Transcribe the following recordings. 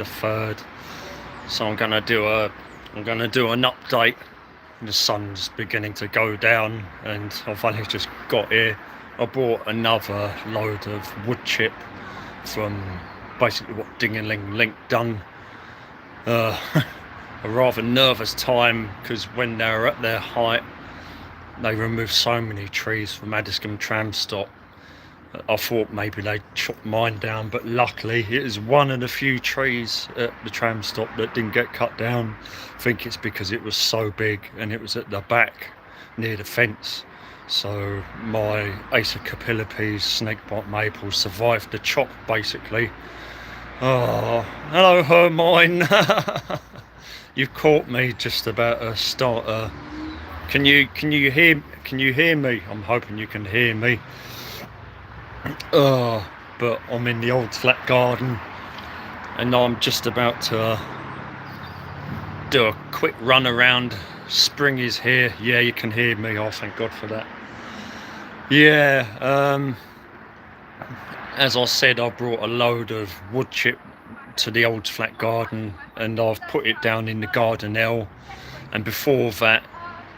the 3rd, so I'm gonna do an update. The sun's beginning to go down and I've only just got here. I bought another load of wood chip from basically what Ding-a-Ling Link done. A rather nervous time, because when they were at their height they removed so many trees from Addiscombe tram stop. I thought maybe they'd chop mine down, but luckily it is one of the few trees at the tram stop that didn't get cut down. I think it's because it was so big and it was at the back near the fence. So my Acer capilipes snakebite maple survived the chop basically. Oh, hello Hermine. You've caught me just about to start. Can you hear me? I'm hoping you can hear me. But I'm in the old flat garden and I'm just about to do a quick run around. Spring is here. Yeah, you can hear me. Oh, thank God for that. Yeah, as I said, I brought a load of wood chip to the old flat garden and I've put it down in the garden L, and before that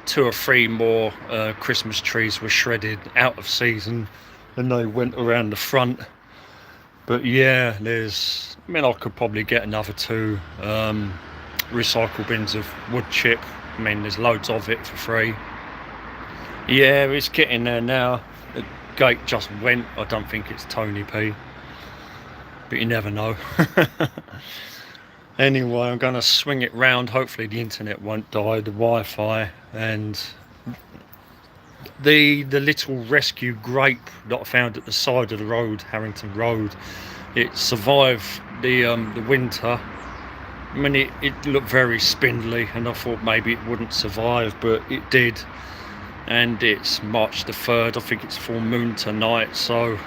2 or 3 more Christmas trees were shredded out of season and they went around the front. But yeah, I could probably get another 2 recycle bins of wood chip. I mean, there's loads of it for free. Yeah, it's getting there now. The gate just went. I don't think it's Tony P, but you never know. Anyway, I'm going to swing it round. Hopefully the internet won't die, the Wi-Fi, and the little rescue grape that I found at the side of the road, Harrington Road. It survived the winter. I mean, it looked very spindly and I thought maybe it wouldn't survive, but it did. And it's March the 3rd, I think it's full moon tonight, so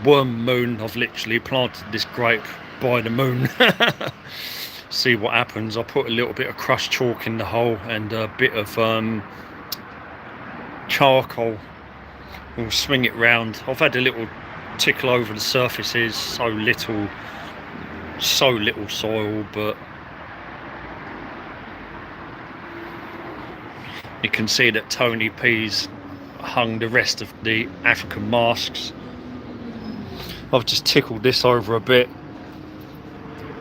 worm moon. I've literally planted this grape by the moon. See what happens. I put a little bit of crushed chalk in the hole and a bit of charcoal. We'll swing it round. I've had a little tickle over the surfaces, so little soil, but you can see that Tony P's hung the rest of the African masks. I've just tickled this over a bit.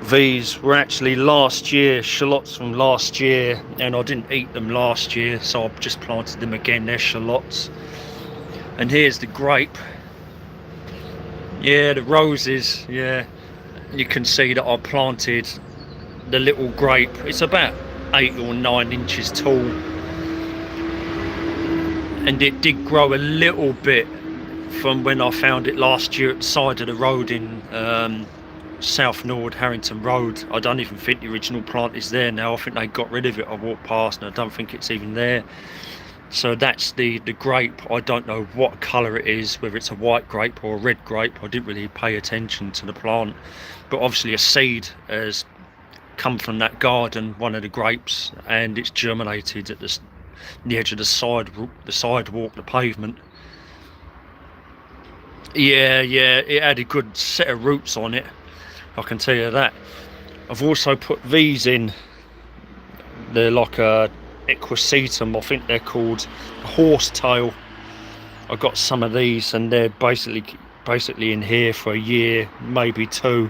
These were actually last year, shallots from last year, and I didn't eat them last year, so I've just planted them again. They're shallots. And here's the grape. Yeah, the roses. Yeah, you can see that I planted the little grape. It's about 8 or 9 inches tall, and it did grow a little bit from when I found it last year at the side of the road in South Nord, Harrington Road. I don't even think the original plant is there now. I think they got rid of it. I walked past and I don't think it's even there. So that's the grape. I don't know what colour it is, whether it's a white grape or a red grape. I didn't really pay attention to the plant, but obviously a seed has come from that garden, one of the grapes, and it's germinated at the edge of the sidewalk, the pavement. Yeah, it had a good set of roots on it, I can tell you that. I've also put these in. They're like a equisetum, I think they're called, horsetail. I got some of these and they're basically in here for a year, maybe 2,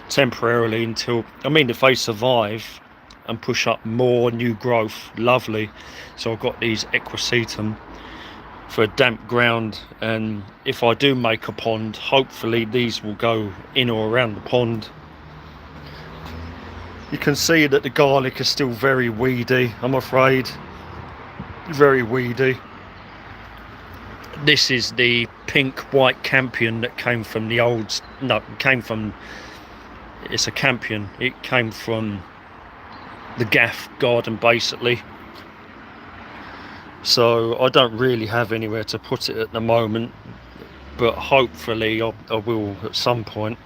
temporarily, until, I mean, if they survive and push up more new growth, lovely. So I've got these equisetum for a damp ground, and if I do make a pond, hopefully these will go in or around the pond. You can see that the garlic is still very weedy, I'm afraid. Very weedy. This is the pink white campion that came from the old, no, it's a campion. It came from the gaff garden basically. So I don't really have anywhere to put it at the moment, but hopefully I will at some point.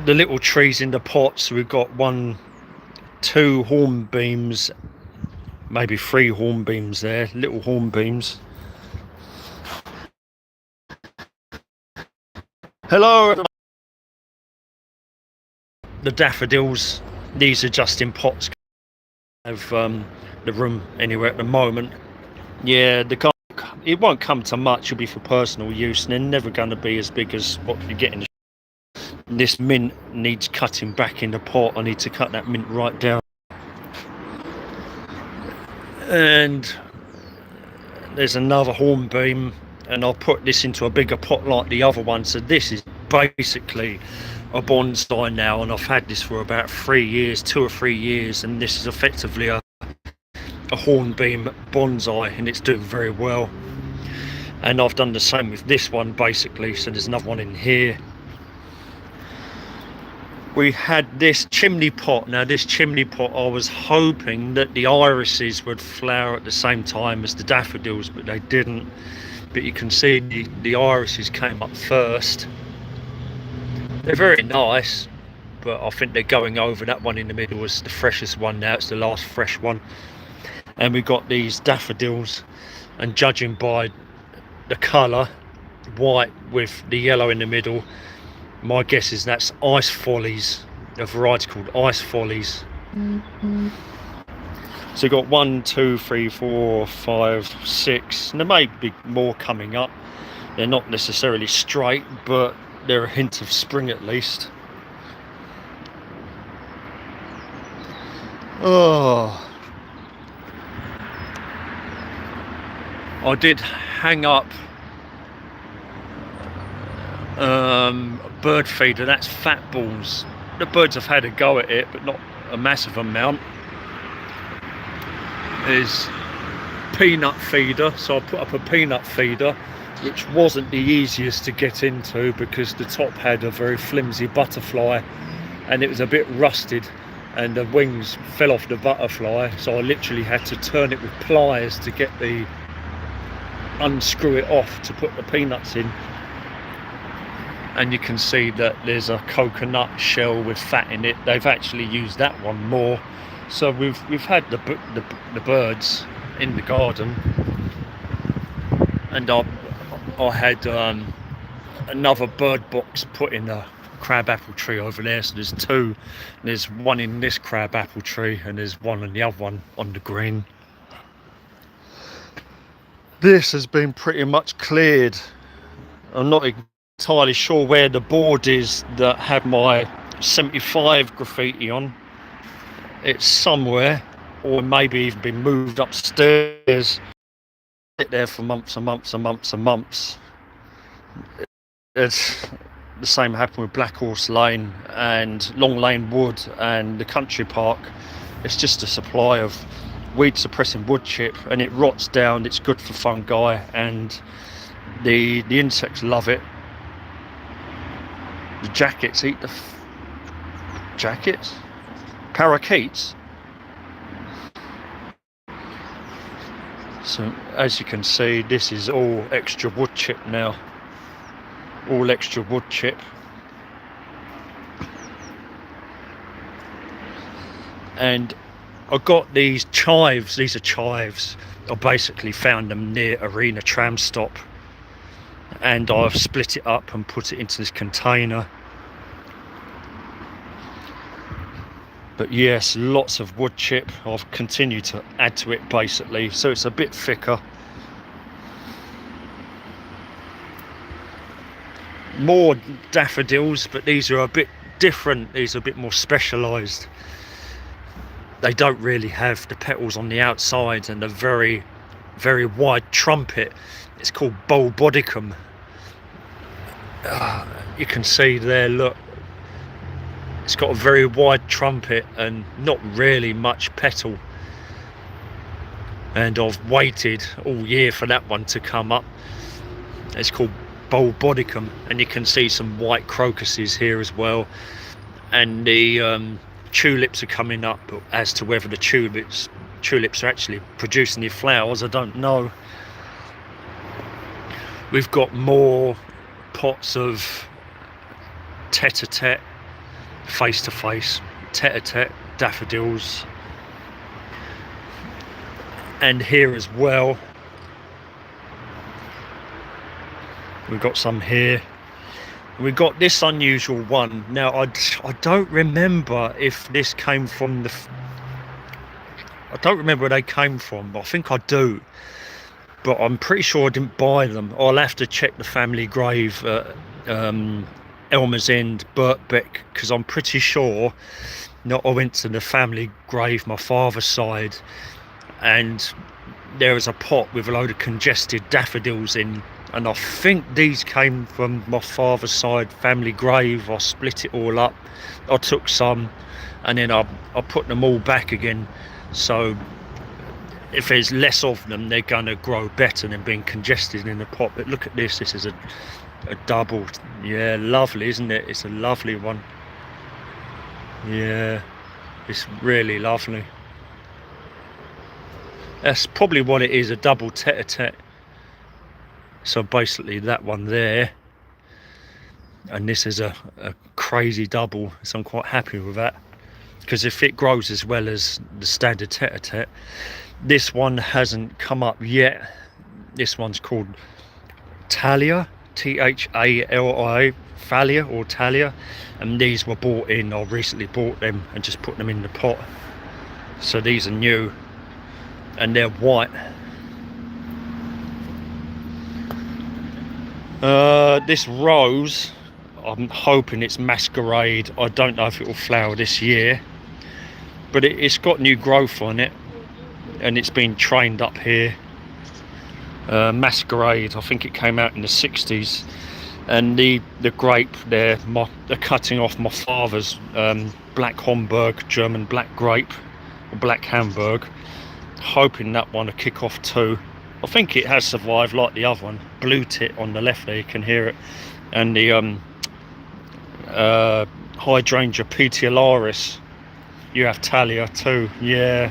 The little trees in the pots, we've got 2 hornbeams, maybe 3 hornbeams there, little hornbeams. Hello everybody. the daffodils, these are just in pots. Have the room anywhere at the moment. Yeah, it won't come to much. It'll be for personal use, and they're never going to be as big as what you get in the This mint needs cutting back in the pot. I need to cut that mint right down. And there's another hornbeam, and I'll put this into a bigger pot like the other one. So this is basically a bonsai now, and I've had this for about 3 years, 2 or 3 years, and this is effectively a hornbeam bonsai, and it's doing very well. And I've done the same with this one basically, so there's another one in here. We had this chimney pot. Now this chimney pot, I was hoping that the irises would flower at the same time as the daffodils, but they didn't. But you can see the irises came up first. They're very nice, but I think they're going over. That one in the middle was the freshest one now. It's the last fresh one. And we got these daffodils, and judging by the colour, white with the yellow in the middle, my guess is that's ice follies, a variety called ice follies. So you've got 1, 2, 3, 4, 5, 6, and there may be more coming up. They're not necessarily straight, but they're a hint of spring at least. Oh, I did hang up bird feeder. That's fat balls. The birds have had a go at it, but not a massive amount. There's peanut feeder, so I put up a peanut feeder, which wasn't the easiest to get into because the top had a very flimsy butterfly and it was a bit rusted, and the wings fell off the butterfly, so I literally had to turn it with pliers to get unscrew it off to put the peanuts in. And you can see that there's a coconut shell with fat in it. They've actually used that one more. So we've had the birds in the garden, and I had another bird box put in a crabapple tree over there. So there's 2. There's one in this crabapple tree, and there's one in the other one on the green. This has been pretty much cleared. I'm not entirely sure where the board is that had my 75 graffiti on. It's somewhere, or maybe even been moved upstairs. Sit there for months and months and months and months. It's the same happened with Black Horse Lane and Long Lane Wood and the country park. It's just a supply of weed suppressing wood chip, and it rots down. It's good for fungi, and the insects love it. The jackets eat the jackets? Parakeets? So as you can see, this is all extra wood chip now. All extra wood chip. And I got these chives. These are chives. I basically found them near Arena tram stop, and I've split it up and put it into this container. But yes, lots of wood chip. I've continued to add to it basically, so it's a bit thicker. More daffodils, but these are a bit different. These are a bit more specialised. They don't really have the petals on the outside and a very, very wide trumpet. It's called Bulbodicum. You can see there, look, it's got a very wide trumpet and not really much petal. And I've waited all year for that one to come up. It's called Bulbodicum, and you can see some white crocuses here as well. And the tulips are coming up, but as to whether the tulips are actually producing the flowers, I don't know. We've got more pots of tete-a-tete, face-to-face, tete-a-tete daffodils. And here as well, we've got some here. We got this unusual one. Now I don't remember if this came from the. I don't remember where they came from, but I think I do. But I'm pretty sure I didn't buy them. I'll have to check the family grave at Elmer's End, Birkbeck, because I'm pretty sure I went to the family grave, my father's side, and there was a pot with a load of congested daffodils in, and I think these came from my father's side family grave. I split it all up, I took some, and then I put them all back again. So if there's less of them, they're going to grow better than being congested in the pot. But look at this. This is a double. Yeah, lovely, isn't it? It's a lovely one. Yeah, it's really lovely. That's probably what it is, a double tete-a-tete. So basically that one there, and this is a crazy double, so I'm quite happy with that, because if it grows as well as the standard tete-a-tete. This one hasn't come up yet. This one's called Thalia, T-H-A-L-I, Thalia or Thalia, and these were bought in. I recently bought them and just put them in the pot. So these are new, and they're white. This rose, I'm hoping it's masquerade. I don't know if it will flower this year, but it's got new growth on it, and it's been trained up here. Masquerade, I think it came out in the 60s, and the grape there, they're cutting off my father's black Homburg, German black grape, or black Hamburg, hoping that one will kick off too. I think it has survived like the other one. Blue tit on the left there, you can hear it, and the Hydrangea petiolaris, you have Thalia too. Yeah,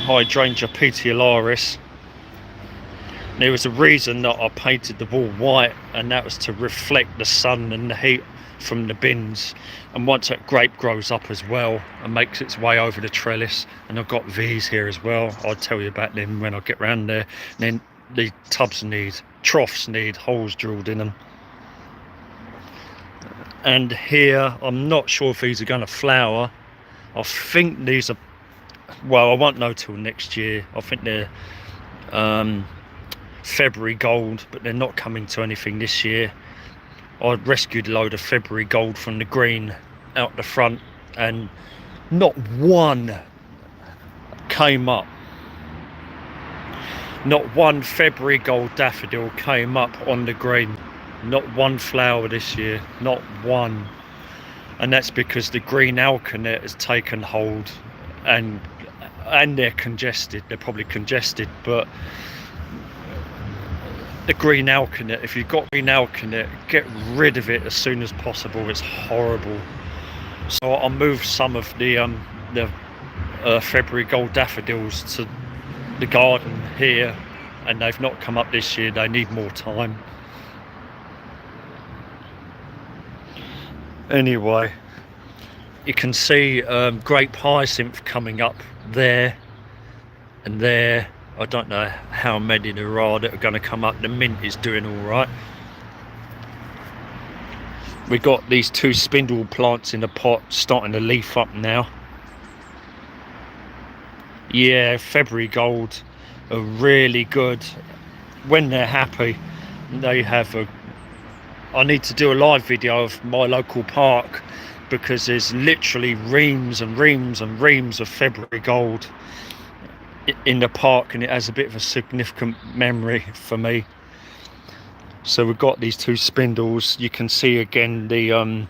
Hydrangea petiolaris. There was a reason that I painted the wall white, and that was to reflect the sun and the heat from the bins. And once that grape grows up as well and makes its way over the trellis, and I've got these here as well, I'll tell you about them when I get round there. And then the troughs need holes drilled in them. And here, I'm not sure if these are going to flower. I think these are, well, I won't know till next year. I think they're February gold, but they're not coming to anything this year. I rescued a load of February gold from the green out the front, and not one came up. Not one February gold daffodil came up on the green. Not one flower this year, not one. And that's because the green alkanet has taken hold, and they're congested. They're probably congested, but the green alkanet, if you've got green alkanet, get rid of it as soon as possible. It's horrible. So I'll move some of the February gold daffodils to the garden here, and they've not come up this year. They need more time. Anyway, you can see grape hyacinth coming up there and there. I don't know how many there are that are going to come up. The mint is doing all right. We got these two spindle plants in the pot starting to leaf up now. Yeah, February gold are really good when they're happy. They have a, I need to do a live video of my local park, because there's literally reams and reams and reams of February gold in the park, and it has a bit of a significant memory for me. So we've got these two spindles. You can see again the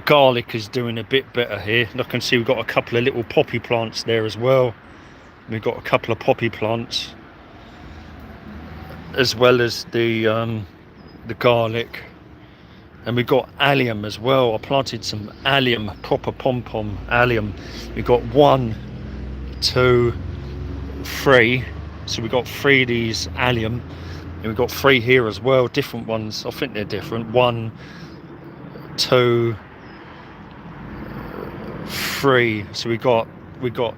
garlic is doing a bit better here. And I can see we've got a couple of little poppy plants there as well. We've got a couple of poppy plants, as well as the garlic, and we've got allium as well. I planted some allium, proper pom-pom allium. We've got 1, 2, 3. So we've got 3 of these allium, and we've got 3 here as well, different ones. I think they're different. 1, 2, 3. So we got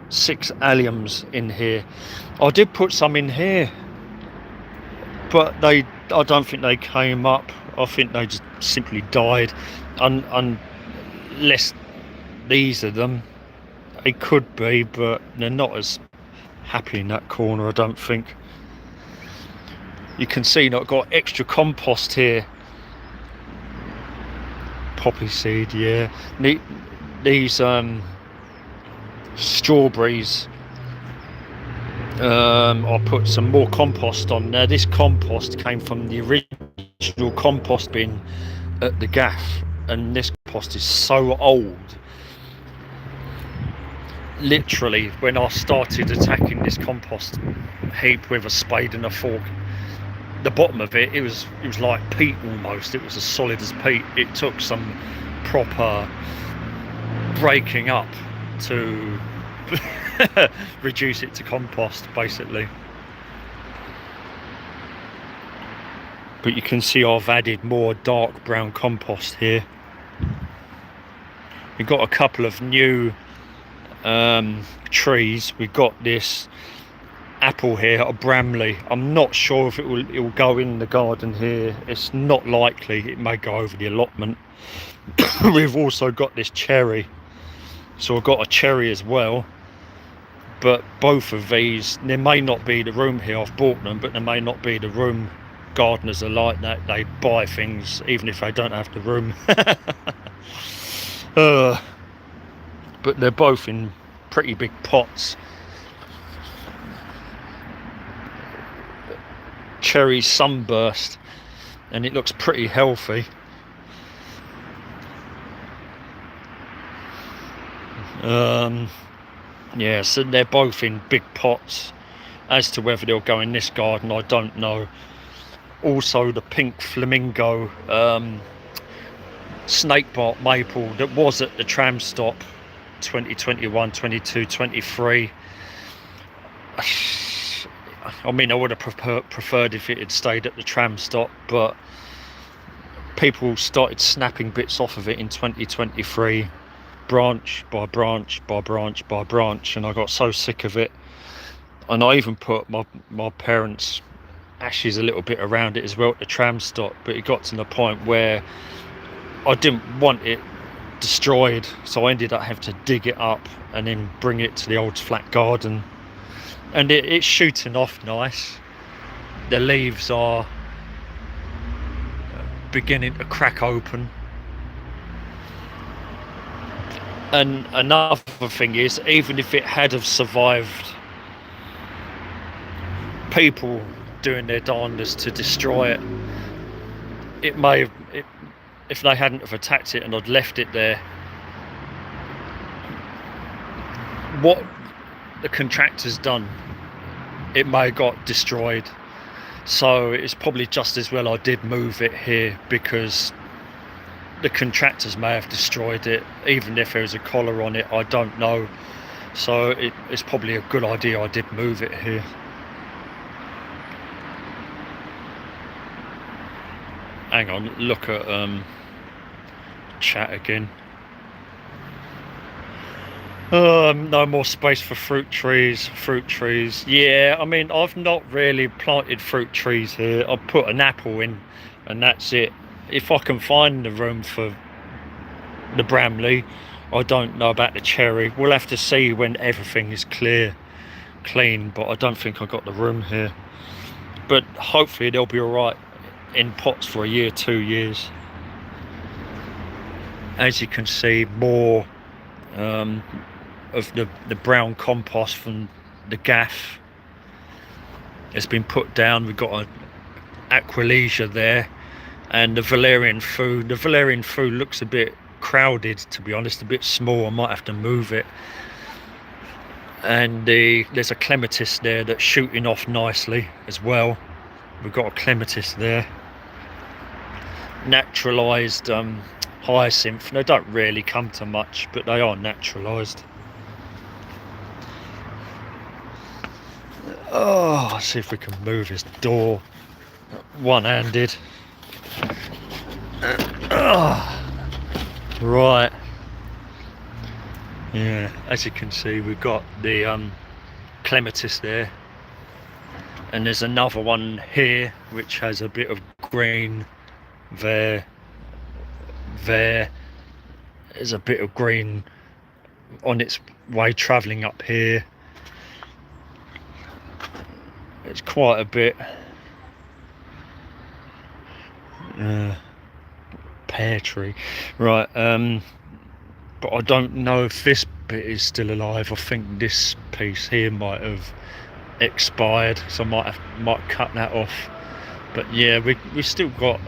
6 alliums in here. I did put some in here. but I don't think they came up. I think they just simply died, unless these are them. It could be, but they're not as happy in that corner, I don't think. You can see I've got extra compost here. Poppy seed, yeah. These strawberries, I'll put some more compost on. Now this compost came from the original compost bin at the gaff, and this compost is so old. Literally, when I started attacking this compost heap with a spade and a fork, the bottom of it was like peat almost. It was as solid as peat. It took some proper breaking up to reduce it to compost, basically. But you can see I've added more dark brown compost here. We've got a couple of new trees. We've got this apple here, a Bramley. I'm not sure if it will go in the garden here. It's not likely. It may go over the allotment. We've also got this cherry, so I've got a cherry as well. But both of these, there may not be the room here. I've bought them, but there may not be the room. Gardeners are like that. They buy things even if they don't have the room. But they're both in pretty big pots. Cherry sunburst, and it looks pretty healthy. Yeah, so they're both in big pots. As to whether they'll go in this garden, I don't know. Also the pink flamingo snakebart maple that was at the tram stop 2021, 22, 23. I mean, I would have preferred if it had stayed at the tram stop, but people started snapping bits off of it in 2023, branch by branch by branch by branch, and I got so sick of it. And I even put my parents' ashes a little bit around it as well at the tram stop, but it got to the point where I didn't want it destroyed, so I ended up having to dig it up and then bring it to the old flat garden. And it's shooting off nice. The leaves are beginning to crack open. And another thing is, even if it had have survived, people doing their darndest to destroy it, it may have, if they hadn't have attacked it and I'd left it there, what the contractor's done, it may have got destroyed. So it's probably just as well I did move it here, because the contractors may have destroyed it. Even if there was a collar on it, I don't know. So it's probably a good idea I did move it here. Hang on, look at chat again. No more space for fruit trees. Yeah, I mean, I've not really planted fruit trees here. I've put an apple in and that's it. If I can find the room for the Bramley, I don't know about the cherry. We'll have to see when everything is clean, but I don't think I've got the room here. But hopefully they'll be all right in pots for a year, 2 years. As you can see, more of the brown compost from the gaff has been put down. We've got an Aquilegia there, and the valerian food. The valerian food looks a bit crowded, to be honest, a bit small. I might have to move it. And there's a clematis there that's shooting off nicely as well. We've got a clematis there. Naturalised hyacinth. They don't really come to much, but they are naturalised. Oh, let's see if we can move this door one-handed. Right. Yeah, as you can see, we've got the clematis there. and there's another one here which has a bit of green there. There's a bit of green on its way travelling up here. It's quite a bit. Pear tree, right? But I don't know if this bit is still alive. I think this piece here might have expired, so I might cut that off. But yeah, we still got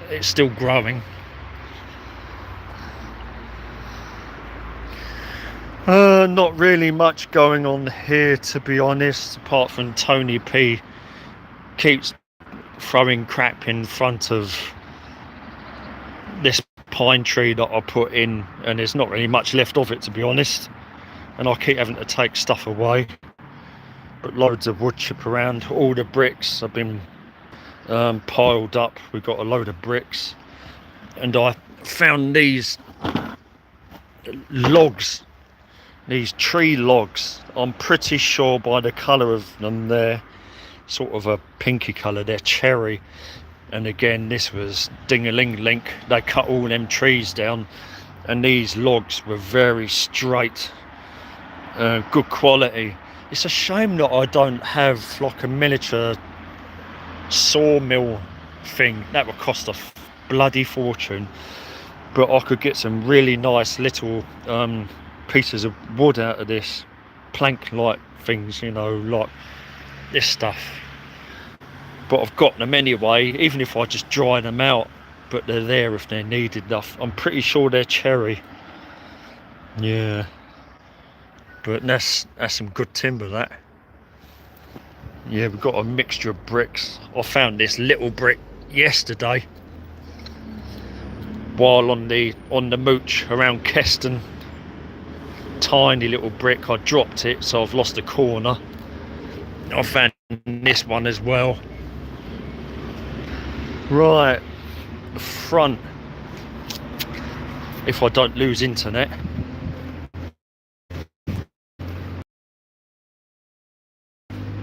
it's still growing. Not really much going on here, to be honest, apart from Tony P keeps throwing crap in front of this pine tree that I put in, and there's not really much left of it, to be honest, and I keep having to take stuff away. But loads of wood chip around. All the bricks have been piled up. We've got a load of bricks, and I found these logs, these tree logs. I'm pretty sure by the colour of them, they're sort of a pinky colour, they're cherry. And again, this was ding-a-ling-link. They cut all them trees down, and these logs were very straight, good quality. It's a shame that I don't have like a miniature sawmill thing. That would cost a bloody fortune, but I could get some really nice little pieces of wood out of this, plank like things, you know, like this stuff. But I've got them anyway, even if I just dry them out. But they're there if they're needed enough. I'm pretty sure they're cherry. Yeah, but that's some good timber, that. Yeah, we've got a mixture of bricks. I found this little brick yesterday while on the mooch around Keston. Tiny little brick. I dropped it, so I've lost a corner. I found this one as well. Right, front, if I don't lose internet.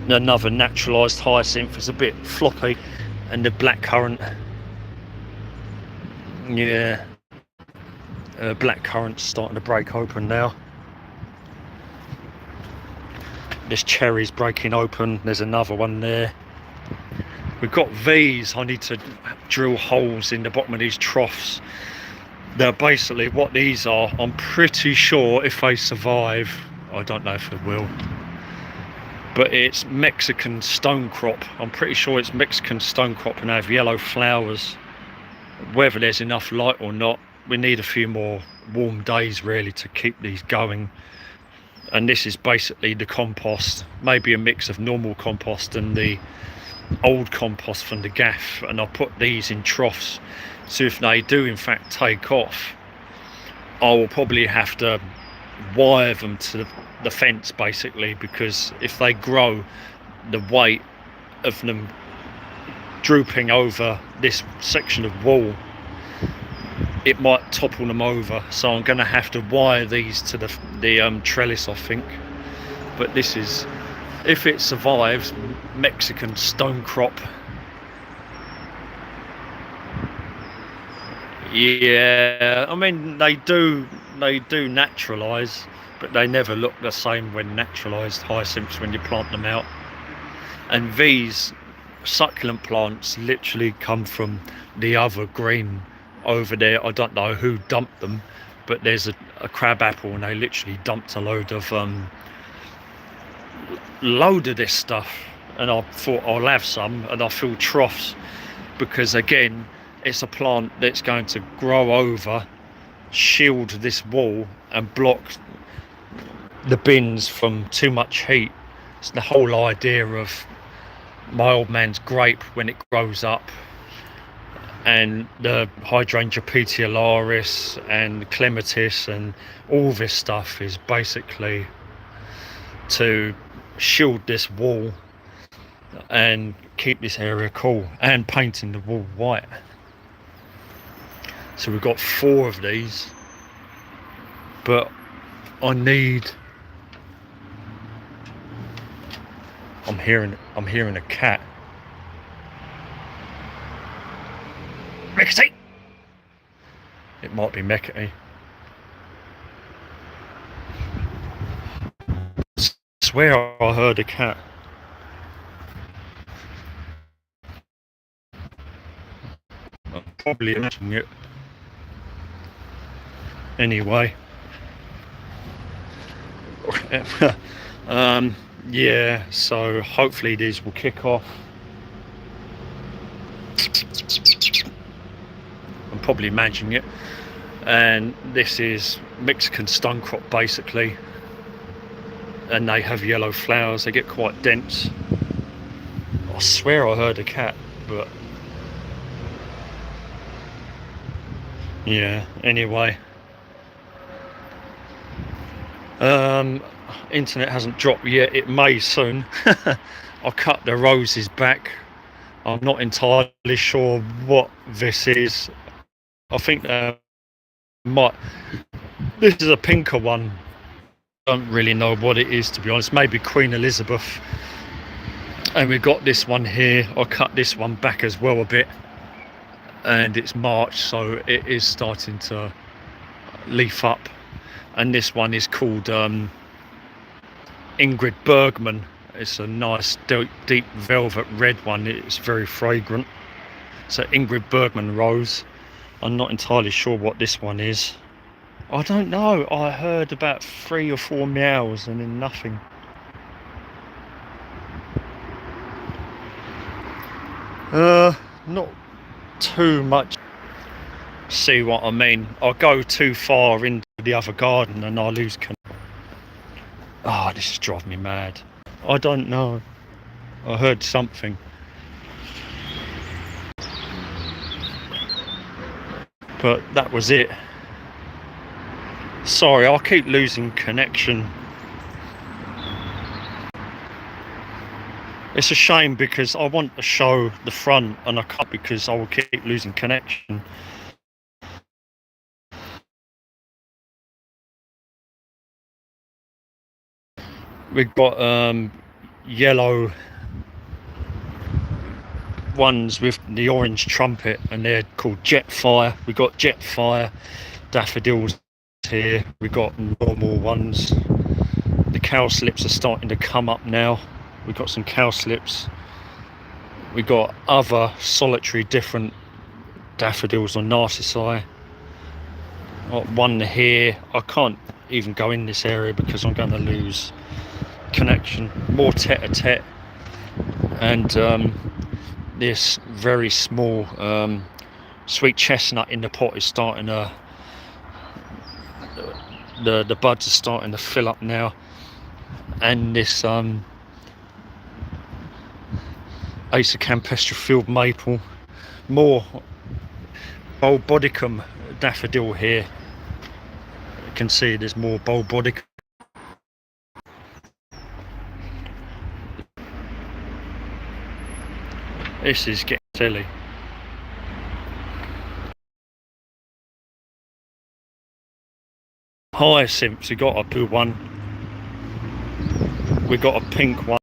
Another naturalised hyacinth. It's a bit floppy, and the blackcurrant. Yeah, blackcurrant's starting to break open now. This cherry's breaking open. There's another one there. We've got these. I need to drill holes in the bottom of these troughs. They're basically what these are. I'm pretty sure if they survive, I don't know if they will, but it's Mexican stonecrop. I'm pretty sure it's Mexican stonecrop, and they have yellow flowers. Whether there's enough light or not, we need a few more warm days really to keep these going. And this is basically the compost, maybe a mix of normal compost and the old compost from the gaff, and I'll put these in troughs, so if they do in fact take off, I will probably have to wire them to the fence basically, because if they grow, the weight of them drooping over this section of wall, it might topple them over, so I'm going to have to wire these to the trellis, I think. But this is, if it survives, Mexican stonecrop. Yeah, I mean they do naturalise, but they never look the same when naturalised hyacinths when you plant them out. And these succulent plants literally come from the other green over there. I don't know who dumped them, but there's a crab apple, and they literally dumped a load of this stuff, and I thought I'll have some, and I filled troughs, because again, it's a plant that's going to grow over, shield this wall, and block the bins from too much heat. It's the whole idea of my old man's grape when it grows up, and the hydrangea petiolaris and clematis and all this stuff is basically to shield this wall and keep this area cool, and painting the wall white. So we've got 4 of these, but I'm I'm hearing a cat. Mekity! It might be Mekity. I swear I heard a cat. I'm probably imagining it. Anyway. Yeah, so hopefully these will kick off. I'm probably imagining it. And this is Mexican stonecrop basically, and they have yellow flowers. They get quite dense. I swear I heard a cat, but yeah, anyway. Internet hasn't dropped yet. It may soon. I'll cut the roses back. I'm not entirely sure what this is. I think this is a pinker one. Don't really know what it is, to be honest. Maybe Queen Elizabeth. And we've got this one here. I'll cut this one back as well a bit, and it's March, so it is starting to leaf up. And this one is called Ingrid Bergman. It's a nice deep velvet red one. It's very fragrant. So Ingrid Bergman rose. I'm not entirely sure what this one is. I don't know. I heard about 3 or 4 meows and then nothing. Not too much. See what I mean? I'll go too far into the other garden and I'll lose control. Oh, this is driving me mad. I don't know. I heard something. But that was it. Sorry, I'll keep losing connection. It's a shame because I want to show the front and I can't because I will keep losing connection. We've got yellow ones with the orange trumpet and they're called Jetfire. We've got Jetfire daffodils here. We've got normal ones. The cowslips are starting to come up now. We've got some cowslips. We've got other solitary different daffodils or narcissi. Got one here. I can't even go in this area because I'm going to lose connection. More tete-a-tete, and this very small sweet chestnut in the pot is starting to the buds are starting to fill up now, and this Acer campestre field maple. More bulbodicum daffodil here. You can see there's more bulbodicum. This is getting silly. Hyacinths, we got a blue one. We got a pink one.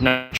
Natural